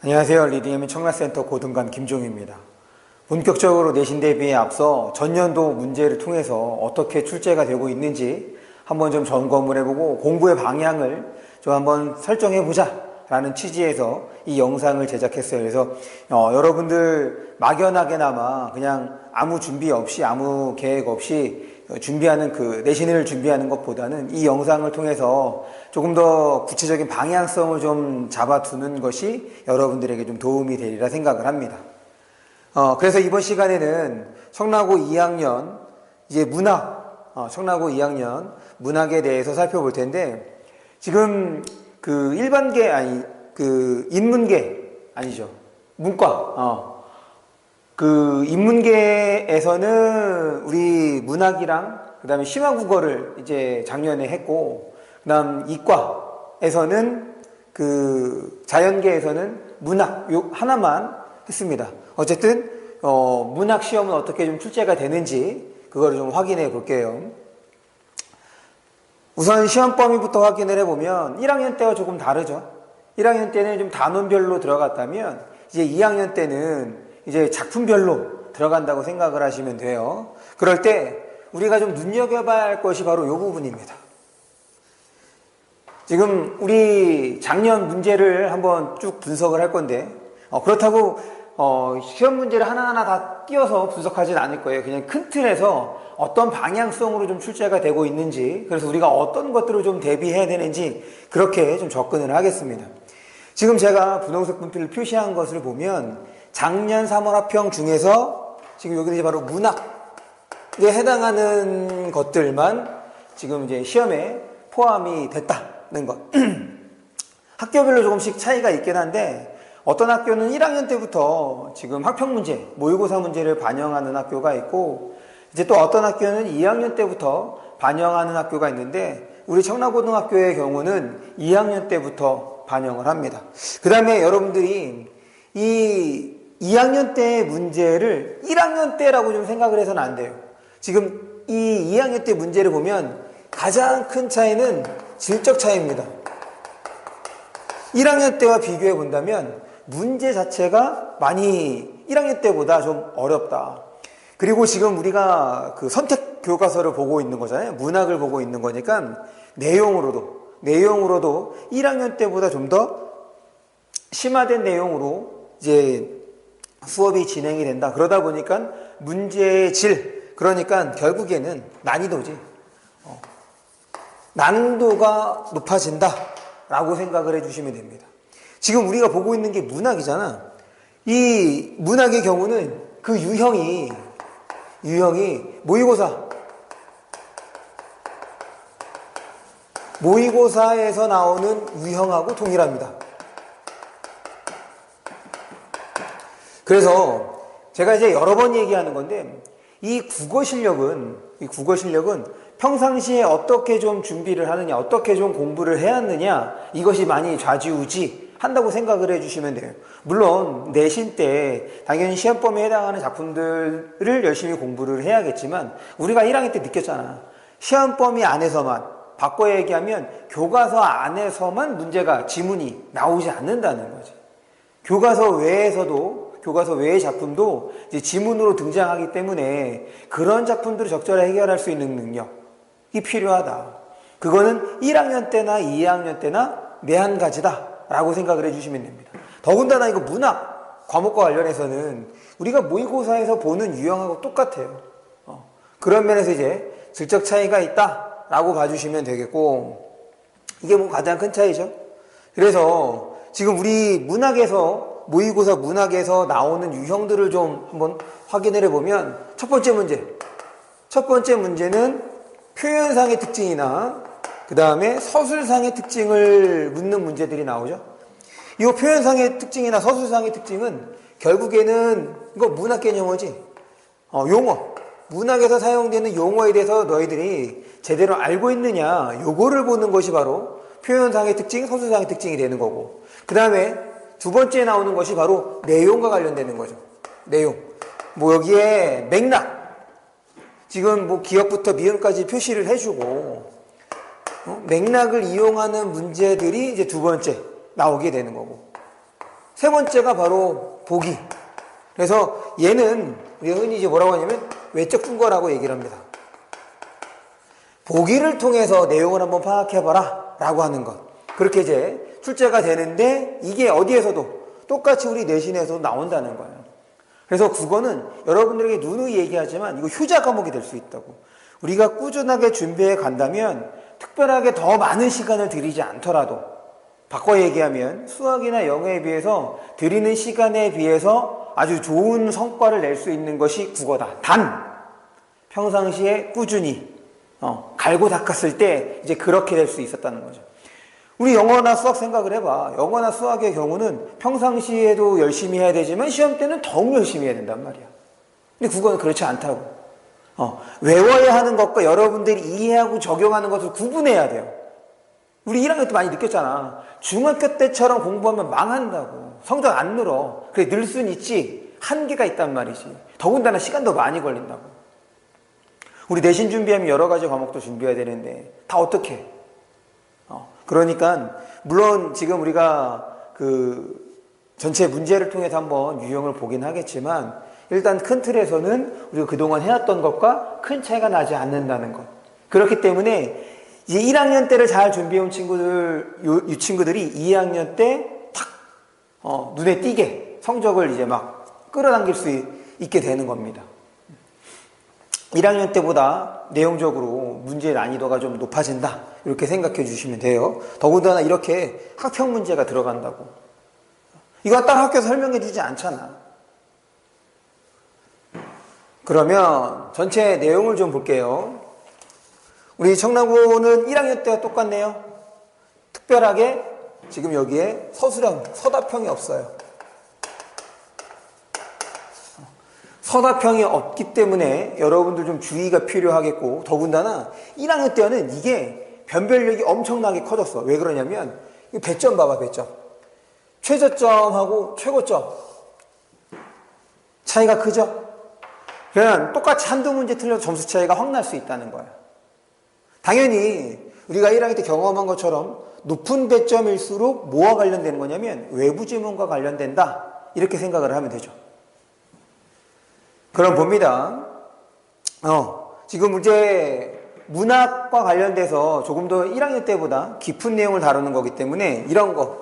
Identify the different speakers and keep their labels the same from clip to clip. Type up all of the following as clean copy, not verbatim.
Speaker 1: 안녕하세요. 리딩의민 청라센터 고등관 김종입니다. 본격적으로 내신 대비에 앞서 전년도 문제를 통해서 어떻게 출제가 되고 있는지 한번 좀 점검을 해보고 공부의 방향을 좀 한번 설정해보자 라는 취지에서 이 영상을 제작했어요. 그래서 여러분들 막연하게나마 그냥 아무 준비 없이 아무 계획 없이 준비하는 내신을 준비하는 것보다는 이 영상을 통해서 조금 더 구체적인 방향성을 좀 잡아두는 것이 여러분들에게 좀 도움이 되리라 생각을 합니다. 그래서 이번 시간에는 청라고 2학년 이제 청라고 2학년 문학에 대해서 살펴볼 텐데, 지금 인문계 아니죠, 문과 인문계에서는 우리 문학이랑 그 다음에 심화국어를 이제 작년에 했고, 그 다음 이과에서는 자연계에서는 문학 요 하나만 했습니다. 어쨌든 문학 시험은 어떻게 좀 출제가 되는지 그거를 좀 확인해 볼게요. 우선 시험 범위부터 확인을 해보면 1학년 때와 조금 다르죠. 1학년 때는 좀 단원별로 들어갔다면 이제 2학년 때는 이제 작품별로 들어간다고 생각을 하시면 돼요. 그럴 때 우리가 좀 눈여겨봐야 할 것이 바로 이 부분입니다. 지금 우리 작년 문제를 한번 쭉 분석을 할 건데, 그렇다고 시험 문제를 하나하나 다 띄어서 분석하진 않을 거예요. 그냥 큰 틀에서 어떤 방향성으로 좀 출제가 되고 있는지, 그래서 우리가 어떤 것들을 좀 대비해야 되는지 그렇게 좀 접근을 하겠습니다. 지금 제가 분홍색 분필을 표시한 것을 보면 작년 3월 합평 중에서 지금 여기는 이제 바로 문학에 해당하는 것들만 지금 이제 시험에 포함이 됐다는 것. 학교별로 조금씩 차이가 있긴 한데, 어떤 학교는 1학년 때부터 지금 학평 문제, 모의고사 문제를 반영하는 학교가 있고, 이제 또 어떤 학교는 2학년 때부터 반영하는 학교가 있는데, 우리 청라고등학교의 경우는 2학년 때부터 반영을 합니다. 그 다음에 여러분들이 이 2학년 때의 문제를 1학년 때라고 좀 생각을 해서는 안 돼요. 지금 이 2학년 때 문제를 보면 가장 큰 차이는 질적 차이입니다. 1학년 때와 비교해 본다면 문제 자체가 많이 1학년 때보다 좀 어렵다. 그리고 지금 우리가 선택 교과서를 보고 있는 거잖아요. 문학을 보고 있는 거니까 내용으로도 1학년 때보다 좀 더 심화된 내용으로 이제 수업이 진행이 된다. 그러다 보니까 문제의 질, 그러니까 결국에는 난이도지. 난이도가 높아진다 라고 생각을 해주시면 됩니다. 지금 우리가 보고 있는 게 문학이잖아. 이 문학의 경우는 그 유형이 모의고사에서 나오는 유형하고 동일합니다. 그래서 제가 이제 여러 번 얘기하는 건데, 이 국어 실력은 평상시에 어떻게 좀 준비를 하느냐, 어떻게 좀 공부를 해야 하느냐, 이것이 많이 좌지우지 한다고 생각을 해주시면 돼요. 물론 내신 때 당연히 시험 범위에 해당하는 작품들을 열심히 공부를 해야겠지만, 우리가 1학년 때 느꼈잖아. 시험 범위 안에서만, 바꿔 얘기하면 교과서 안에서만 문제가, 지문이 나오지 않는다는 거지. 교과서 외의 작품도 이제 지문으로 등장하기 때문에 그런 작품들을 적절히 해결할 수 있는 능력이 필요하다. 그거는 1학년 때나 2학년 때나 매한가지다 라고 생각을 해주시면 됩니다. 더군다나 이거 문학 과목과 관련해서는 우리가 모의고사에서 보는 유형하고 똑같아요. 그런 면에서 이제 질적 차이가 있다 라고 봐주시면 되겠고, 이게 가장 큰 차이죠. 그래서 지금 우리 모의고사 문학에서 나오는 유형들을 좀 한번 확인을 해보면, 첫 번째 문제는 표현상의 특징이나 그 다음에 서술상의 특징을 묻는 문제들이 나오죠. 이 표현상의 특징이나 서술상의 특징은 결국에는 이거 문학 개념어지. 용어. 문학에서 사용되는 용어에 대해서 너희들이 제대로 알고 있느냐, 요거를 보는 것이 바로 표현상의 특징, 서술상의 특징이 되는 거고, 그 다음에 두 번째 나오는 것이 바로 내용과 관련되는 거죠. 내용. 여기에 맥락. 지금 기역부터 미음까지 표시를 해주고, 맥락을 이용하는 문제들이 이제 두 번째 나오게 되는 거고. 세 번째가 바로 보기. 그래서 얘는 우리가 흔히 이제 뭐라고 하냐면 외적 증거라고 얘기를 합니다. 보기를 통해서 내용을 한번 파악해봐라 라고 하는 것. 그렇게 이제 출제가 되는데 이게 어디에서도 똑같이 우리 내신에서도 나온다는 거예요. 그래서 국어는 여러분들에게 누누이 얘기하지만 이거 효자 과목이 될 수 있다고. 우리가 꾸준하게 준비해 간다면 특별하게 더 많은 시간을 들이지 않더라도 바꿔 얘기하면 수학이나 영어에 비해서 들이는 시간에 비해서 아주 좋은 성과를 낼 수 있는 것이 국어다. 단 평상시에 꾸준히 갈고 닦았을 때 이제 그렇게 될 수 있었다는 거죠. 우리 영어나 수학 생각을 해봐. 영어나 수학의 경우는 평상시에도 열심히 해야 되지만 시험 때는 더욱 열심히 해야 된단 말이야. 근데 국어는 그렇지 않다고. 외워야 하는 것과 여러분들이 이해하고 적용하는 것을 구분해야 돼요. 우리 1학년 때 많이 느꼈잖아. 중학교 때처럼 공부하면 망한다고. 성적 안 늘어. 그래, 늘 수는 있지. 한계가 있단 말이지. 더군다나 시간도 많이 걸린다고. 우리 내신 준비하면 여러 가지 과목도 준비해야 되는데 다 어떻게 해? 그러니까 물론 지금 우리가 그 전체 문제를 통해서 한번 유형을 보긴 하겠지만 일단 큰 틀에서는 우리가 그동안 해왔던 것과 큰 차이가 나지 않는다는 것. 그렇기 때문에 이제 1학년 때를 잘 준비해온 친구들, 이 친구들이 2학년 때 탁 눈에 띄게 성적을 이제 막 끌어당길 수 있게 되는 겁니다. 1학년 때보다 내용적으로 문제의 난이도가 좀 높아진다. 이렇게 생각해 주시면 돼요. 더군다나 이렇게 학평 문제가 들어간다고. 이거 딱 학교에서 설명해 주지 않잖아. 그러면 전체 내용을 좀 볼게요. 우리 청라고는 1학년 때와 똑같네요. 특별하게 지금 여기에 서술형, 서답형이 없어요. 서답형이 없기 때문에 여러분들 좀 주의가 필요하겠고 더군다나 1학년 때는 이게 변별력이 엄청나게 커졌어. 왜 그러냐면 배점 봐봐. 배점. 최저점하고 최고점 차이가 크죠? 그냥 똑같이 한두 문제 틀려도 점수 차이가 확 날 수 있다는 거야. 당연히 우리가 1학년 때 경험한 것처럼 높은 배점일수록 뭐와 관련되는 거냐면 외부 지문과 관련된다. 이렇게 생각을 하면 되죠. 그럼 봅니다. 지금 이제 문학과 관련돼서 조금 더 1학년 때보다 깊은 내용을 다루는 거기 때문에 이런 거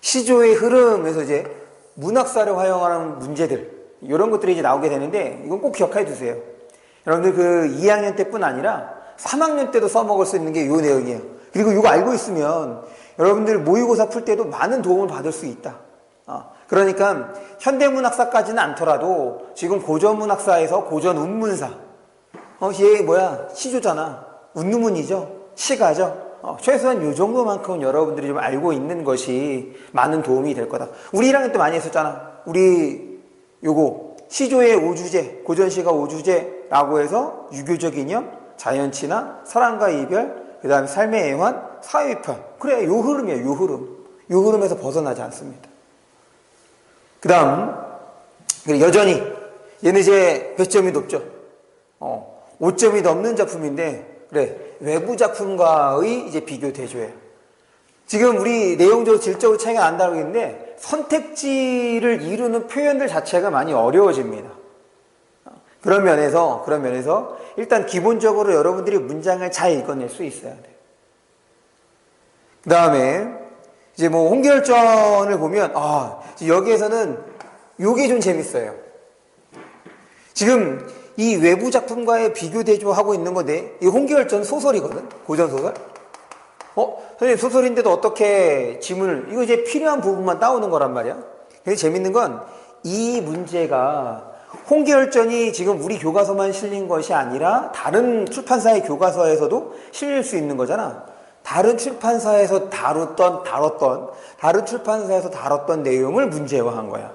Speaker 1: 시조의 흐름에서 이제 문학사를 활용하는 문제들 이런 것들이 이제 나오게 되는데 이건 꼭 기억해 두세요. 여러분들 그 2학년 때뿐 아니라 3학년 때도 써먹을 수 있는 게 이 내용이에요. 그리고 이거 알고 있으면 여러분들 모의고사 풀 때도 많은 도움을 받을 수 있다. 그러니까 현대문학사까지는 않더라도 지금 고전문학사에서 고전운문사 얘 뭐야 시조잖아. 운문이죠. 시가죠. 최소한 이 정도만큼은 여러분들이 좀 알고 있는 것이 많은 도움이 될 거다. 우리 1학년 때 많이 했었잖아. 우리 요거 시조의 5주제, 고전시가 5주제라고 해서 유교적 이념, 자연친화, 사랑과 이별, 그 다음에 삶의 애환, 사회편. 그래, 요 흐름이에요. 요 흐름. 요 흐름에서 벗어나지 않습니다. 그 다음 여전히 얘는 이제 몇 점이 높죠? 5점이 넘는 작품인데 그래 외부 작품과의 이제 비교 대조예요. 지금 우리 내용적으로 질적으로 차이가 난다고 했는데 선택지를 이루는 표현들 자체가 많이 어려워집니다. 그런 면에서 일단 기본적으로 여러분들이 문장을 잘 읽어낼 수 있어야 돼요. 그 다음에 이제 뭐 홍계열전을 보면 여기에서는 요게 좀 재밌어요. 지금 이 외부 작품과의 비교 대조하고 있는 건데 이 홍계열전 소설이거든. 고전소설. 선생님 소설인데도 어떻게 지문을 이거 이제 필요한 부분만 따오는 거란 말이야. 근데 재밌는 건 이 문제가 홍계열전이 지금 우리 교과서만 실린 것이 아니라 다른 출판사의 교과서에서도 실릴 수 있는 거잖아. 다른 출판사에서 다른 출판사에서 다뤘던 내용을 문제화한 거야.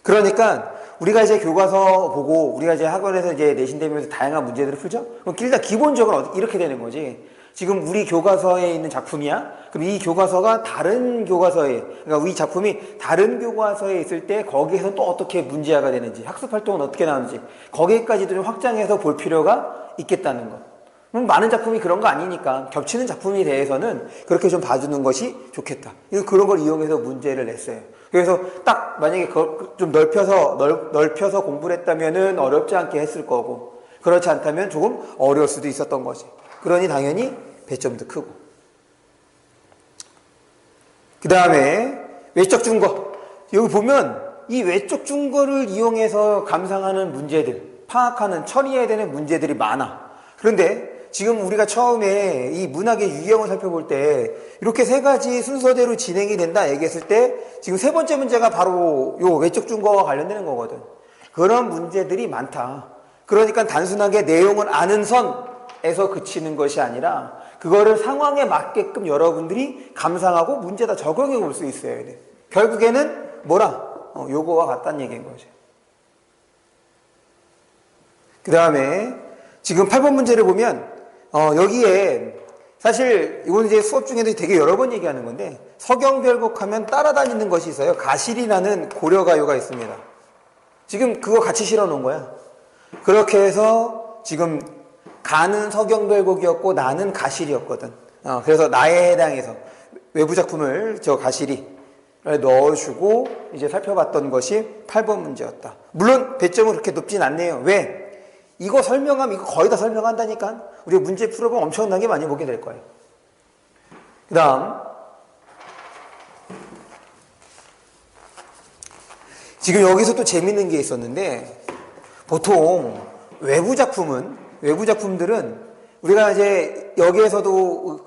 Speaker 1: 그러니까 우리가 이제 교과서 보고 우리가 이제 학원에서 이제 내신 대비해서 다양한 문제들을 풀죠. 그럼 일단 기본적으로 이렇게 되는 거지. 지금 우리 교과서에 있는 작품이야. 그럼 이 교과서가 다른 교과서에, 그러니까 이 작품이 다른 교과서에 있을 때 거기에서 또 어떻게 문제화가 되는지, 학습 활동은 어떻게 나오는지 거기까지도 좀 확장해서 볼 필요가 있겠다는 것. 많은 작품이 그런 거 아니니까 겹치는 작품에 대해서는 그렇게 좀 봐주는 것이 좋겠다. 그런 걸 이용해서 문제를 냈어요. 그래서 딱 만약에 좀 넓혀서 공부를 했다면은 어렵지 않게 했을 거고, 그렇지 않다면 조금 어려울 수도 있었던 거지. 그러니 당연히 배점도 크고. 그 다음에 외적 증거. 여기 보면 이 외적 증거를 이용해서 감상하는 문제들, 파악하는, 처리해야 되는 문제들이 많아. 그런데 지금 우리가 처음에 이 문학의 유형을 살펴볼 때 이렇게 세 가지 순서대로 진행이 된다 얘기했을 때 지금 세 번째 문제가 바로 요 외적 증거와 관련되는 거거든. 그런 문제들이 많다. 그러니까 단순하게 내용을 아는 선에서 그치는 것이 아니라 그거를 상황에 맞게끔 여러분들이 감상하고 문제다 적용해 볼 수 있어야 돼. 결국에는 뭐라? 요거와 같다는 얘기인 거죠. 그 다음에 지금 8번 문제를 보면 여기에 사실 이건 이제 수업 중에도 되게 여러 번 얘기하는 건데 서경별곡하면 따라다니는 것이 있어요. 가실이라는 고려가요가 있습니다. 지금 그거 같이 실어 놓은 거야. 그렇게 해서 지금 가는 서경별곡이었고 나는 가실이었거든. 그래서 나에 해당해서 외부 작품을 저 가실이 넣어주고 이제 살펴봤던 것이 8번 문제였다. 물론 배점은 그렇게 높진 않네요. 왜? 이거 설명하면 이거 거의 다 설명한다니까. 우리가 문제 풀어보면 엄청나게 많이 보게 될 거예요. 그 다음 지금 여기서 또 재밌는 게 있었는데 보통 외부 작품들은 우리가 이제 여기에서도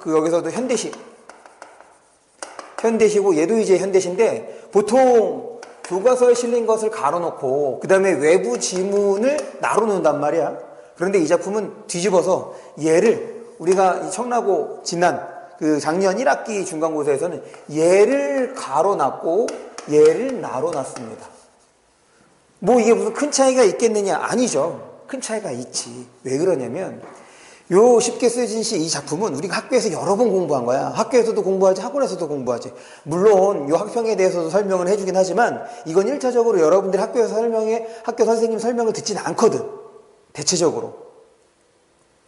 Speaker 1: 현대시고 얘도 이제 현대시인데 보통 교과서에 실린 것을 가로놓고 그 다음에 외부 지문을 나눠놓는단 말이야. 그런데 이 작품은 뒤집어서 얘를 우리가 이 청라고 지난 그 작년 1학기 중간고사에서는 얘를 가로놨고 얘를 나눠놨습니다. 뭐 이게 무슨 큰 차이가 있겠느냐? 아니죠. 큰 차이가 있지. 왜 그러냐면 요 쉽게 쓰진 시 이 작품은 우리가 학교에서 여러 번 공부한 거야. 학교에서도 공부하지 학원에서도 공부하지. 물론 요 학평에 대해서도 설명을 해주긴 하지만 이건 1차적으로 여러분들이 학교 선생님 설명을 듣지는 않거든. 대체적으로.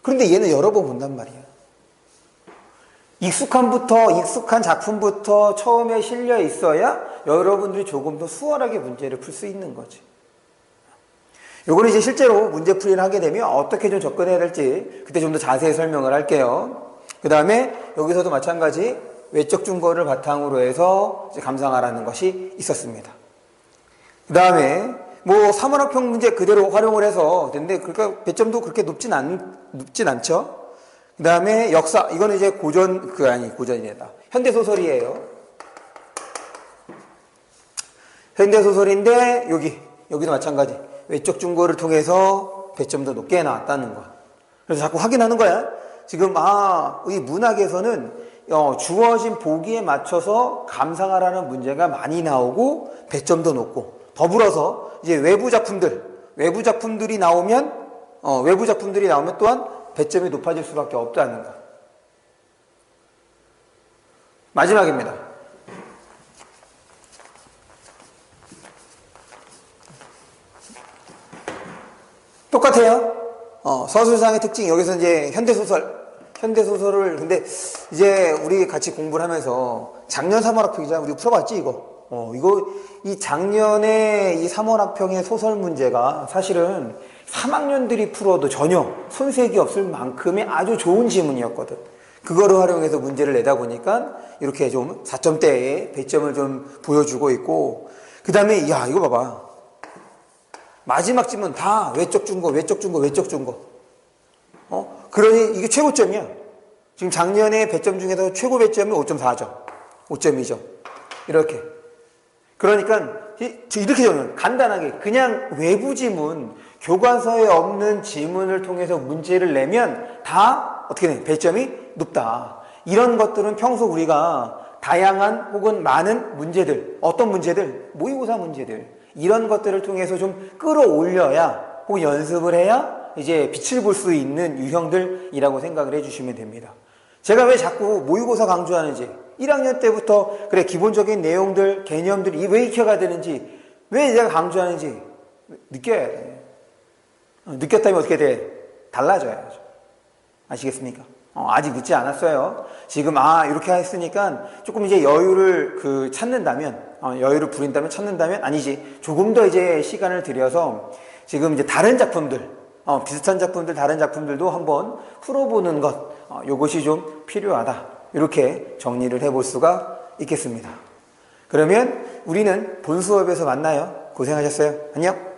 Speaker 1: 그런데 얘는 여러 번 본단 말이야. 익숙한 작품부터 처음에 실려 있어야 여러분들이 조금 더 수월하게 문제를 풀 수 있는 거지. 요거는 이제 실제로 문제풀이를 하게 되면 어떻게 좀 접근해야 될지 그때 좀 더 자세히 설명을 할게요. 그 다음에 여기서도 마찬가지 외적 증거를 바탕으로 해서 이제 감상하라는 것이 있었습니다. 그 다음에 뭐 3원학평 문제 그대로 활용을 해서 근데 그러니까 배점도 그렇게 높진 않죠. 그 다음에 역사 이거는 이제 고전이다. 현대소설이에요. 현대소설인데 여기도 마찬가지. 외적 증거를 통해서 배점도 높게 나왔다는 거. 그래서 자꾸 확인하는 거야. 지금 이 문학에서는 주어진 보기에 맞춰서 감상하라는 문제가 많이 나오고 배점도 높고 더불어서 이제 외부 작품들이 나오면 또한 배점이 높아질 수밖에 없다는 거. 마지막입니다. 똑같아요. 서술상의 특징, 여기서 이제 현대소설을, 근데 이제 우리 같이 공부를 하면서 작년 3월학평이잖아. 우리 풀어봤지, 이거? 이 작년에 이 3월학평의 소설 문제가 사실은 3학년들이 풀어도 전혀 손색이 없을 만큼의 아주 좋은 지문이었거든. 그거를 활용해서 문제를 내다 보니까 이렇게 좀 4점대의 배점을 좀 보여주고 있고, 그 다음에, 이거 봐봐. 마지막 지문 다 외적 증거. 그러니 이게 최고점이야. 지금 작년에 배점 중에서 최고 배점이 5.4점. 5.2점. 이렇게. 그러니까 이렇게 적으면 간단하게 그냥 외부 지문, 교과서에 없는 지문을 통해서 문제를 내면 다 어떻게 돼? 배점이 높다. 이런 것들은 평소 우리가 다양한 혹은 많은 문제들, 어떤 문제들? 모의고사 문제들. 이런 것들을 통해서 좀 끌어올려야 혹은 연습을 해야 이제 빛을 볼 수 있는 유형들이라고 생각을 해주시면 됩니다. 제가 왜 자꾸 모의고사 강조하는지 1학년 때부터 그래 기본적인 내용들, 개념들이 왜 익혀가야 되는지 왜 제가 강조하는지 느껴야 돼. 느꼈다면 어떻게 돼? 달라져야죠. 아시겠습니까? 아직 늦지 않았어요. 지금 이렇게 했으니까 조금 이제 여유를 찾는다면, 여유를 부린다면 찾는다면, 아니지, 조금 더 이제 시간을 들여서 지금 이제 다른 작품들, 비슷한 작품들, 다른 작품들도 한번 풀어보는 것, 요것이 좀 필요하다. 이렇게 정리를 해볼 수가 있겠습니다. 그러면 우리는 본 수업에서 만나요. 고생하셨어요. 안녕.